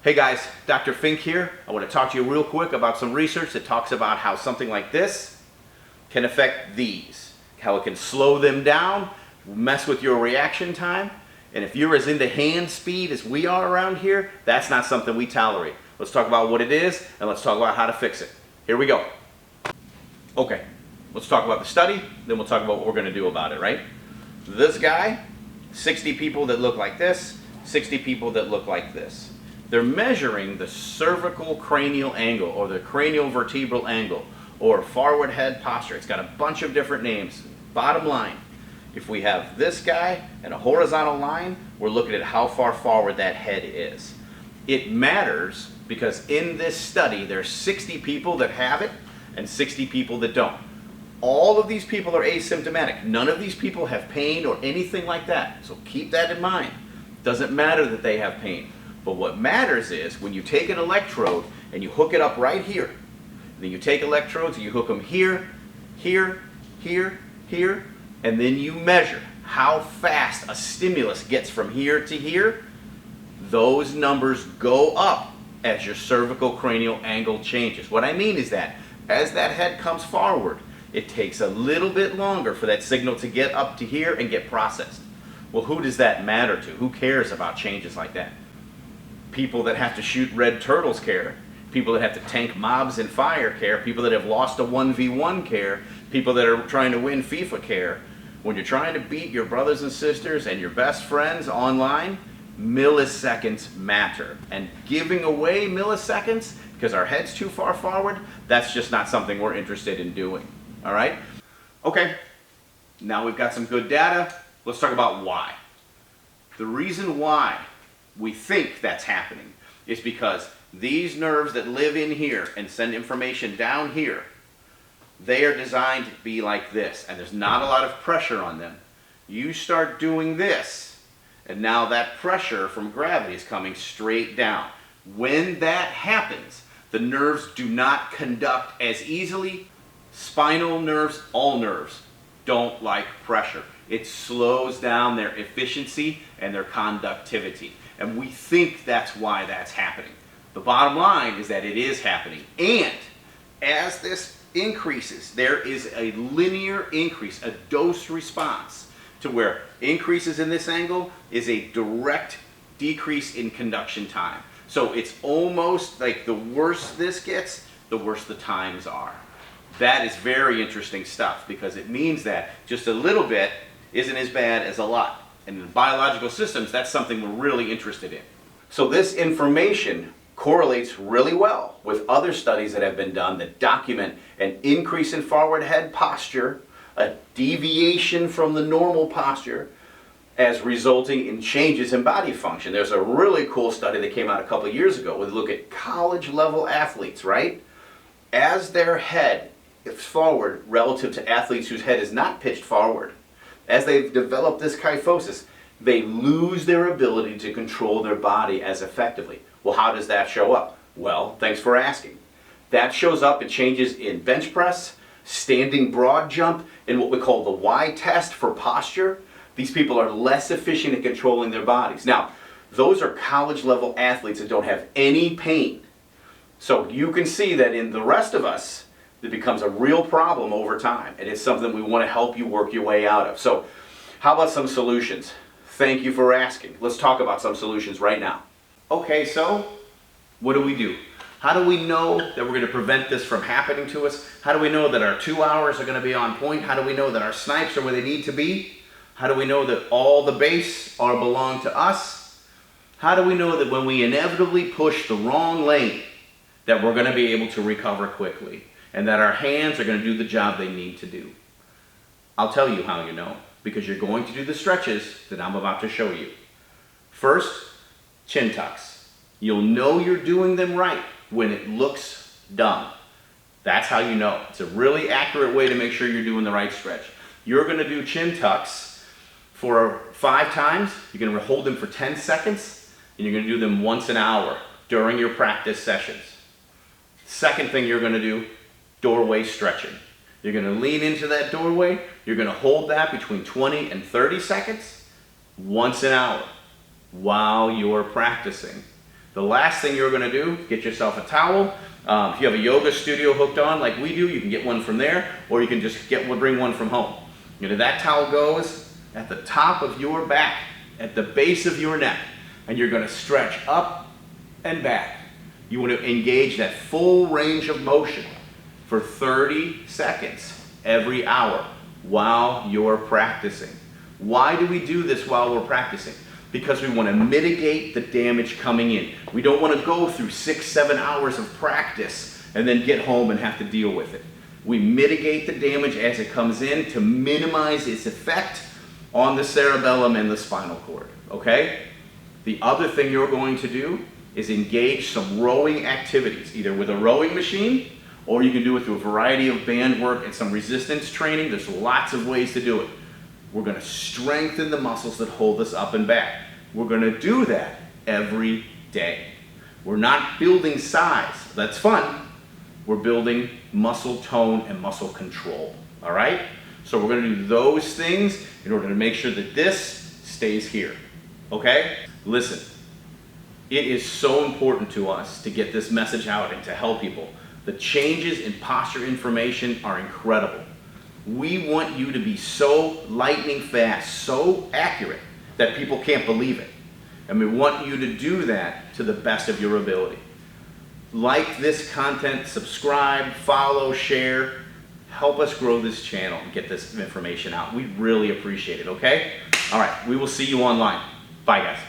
Hey guys, Dr. Fink here. I want to talk to you real quick about some research that talks about how something like this can affect these. How it can slow them down, mess with your reaction time, and if you're as into hand speed as we are around here, that's not something we tolerate. Let's talk about what it is, and let's talk about how to fix it. Here we go. Okay, let's talk about the study, then we'll talk about what we're going to do about it, right? This guy, 60 people that look like this, 60 people that look like this. They're measuring the cervical cranial angle or the cranial vertebral angle or forward head posture. It's got a bunch of different names. Bottom line, if we have this guy and a horizontal line, we're looking at how far forward that head is. It matters because in this study there's 60 people that have it and 60 people that don't. All of these people are asymptomatic. None of these people have pain or anything like that. So keep that in mind. Doesn't matter that they have pain. But what matters is when you take an electrode and you hook it up right here, then you take electrodes and you hook them here, here, here, here, and then you measure how fast a stimulus gets from here to here, those numbers go up as your cervical cranial angle changes. What I mean is that as that head comes forward, it takes a little bit longer for that signal to get up to here and get processed. Well, who does that matter to? Who cares about changes like that? People that have to shoot red turtles care. People that have to tank mobs in fire care. People that have lost a 1v1 care. People that are trying to win FIFA care. When you're trying to beat your brothers and sisters and your best friends online, milliseconds matter. And giving away milliseconds because our head's too far forward, that's just not something we're interested in doing. All right? Okay, now we've got some good data. Let's talk about why. The reason why we think that's happening is because these nerves that live in here and send information down here, they are designed to be like this, and there's not a lot of pressure on them. You start doing this, and now that pressure from gravity is coming straight down. When that happens, the nerves do not conduct as easily. Spinal nerves, all nerves, don't like pressure. It slows down their efficiency and their conductivity. And we think that's why that's happening. The bottom line is that it is happening. And as this increases, there is a linear increase, a dose response, to where increases in this angle is a direct decrease in conduction time. So it's almost like the worse this gets, the worse the times are. That is very interesting stuff because it means that just a little bit isn't as bad as a lot. And in biological systems, that's something we're really interested in. So this information correlates really well with other studies that have been done that document an increase in forward head posture, a deviation from the normal posture, as resulting in changes in body function. There's a really cool study that came out a couple of years ago where they look at college level athletes, right? As their head is forward relative to athletes whose head is not pitched forward, as they've developed this kyphosis, they lose their ability to control their body as effectively. Well, how does that show up? Well, thanks for asking. That shows up in changes in bench press, standing broad jump, and what we call the Y test for posture. These people are less efficient in controlling their bodies. Now, those are college level athletes that don't have any pain. So you can see that in the rest of us, it becomes a real problem over time, and it's something we want to help you work your way out of. So how about some solutions? Thank you for asking. Let's talk about some solutions right now. Okay, so what do? How do we know that we're going to prevent this from happening to us? How do we know that our 2 hours are going to be on point? How do we know that our snipes are where they need to be? How do we know that all the base belong to us? How do we know that when we inevitably push the wrong lane, that we're going to be able to recover quickly? And that our hands are going to do the job they need to do? I'll tell you how you know, because you're going to do the stretches that I'm about to show you. First, chin tucks. You'll know you're doing them right when it looks dumb. That's how you know. It's a really accurate way to make sure you're doing the right stretch. You're going to do chin tucks for 5 times. You're going to hold them for 10 seconds, and you're going to do them once an hour during your practice sessions. Second thing you're going to do, doorway stretching. You're going to lean into that doorway. You're going to hold that between 20 and 30 seconds once an hour while you're practicing. The last thing you're gonna do, get yourself a towel. If you have a yoga studio hooked on like we do, you can get one from there, or you can just bring one from home. You know, that towel goes at the top of your back, at the base of your neck, and you're gonna stretch up and back. You want to engage that full range of motion for 30 seconds every hour while you're practicing. Why do we do this while we're practicing? Because we want to mitigate the damage coming in. We don't want to go through 6-7 hours of practice and then get home and have to deal with it. We mitigate the damage as it comes in to minimize its effect on the cerebellum and the spinal cord, okay? The other thing you're going to do is engage some rowing activities, either with a rowing machine, or you can do it through a variety of band work and some resistance training. There's lots of ways to do it. We're gonna strengthen the muscles that hold us up and back. We're gonna do that every day. We're not building size, that's fun. We're building muscle tone and muscle control, all right? So we're gonna do those things in order to make sure that this stays here, okay? Listen, it is so important to us to get this message out and to help people. The changes in posture information are incredible. We want you to be so lightning fast, so accurate, that people can't believe it. And we want you to do that to the best of your ability. Like this content, subscribe, follow, share. Help us grow this channel and get this information out. We really appreciate it, okay? All right, we will see you online. Bye, guys.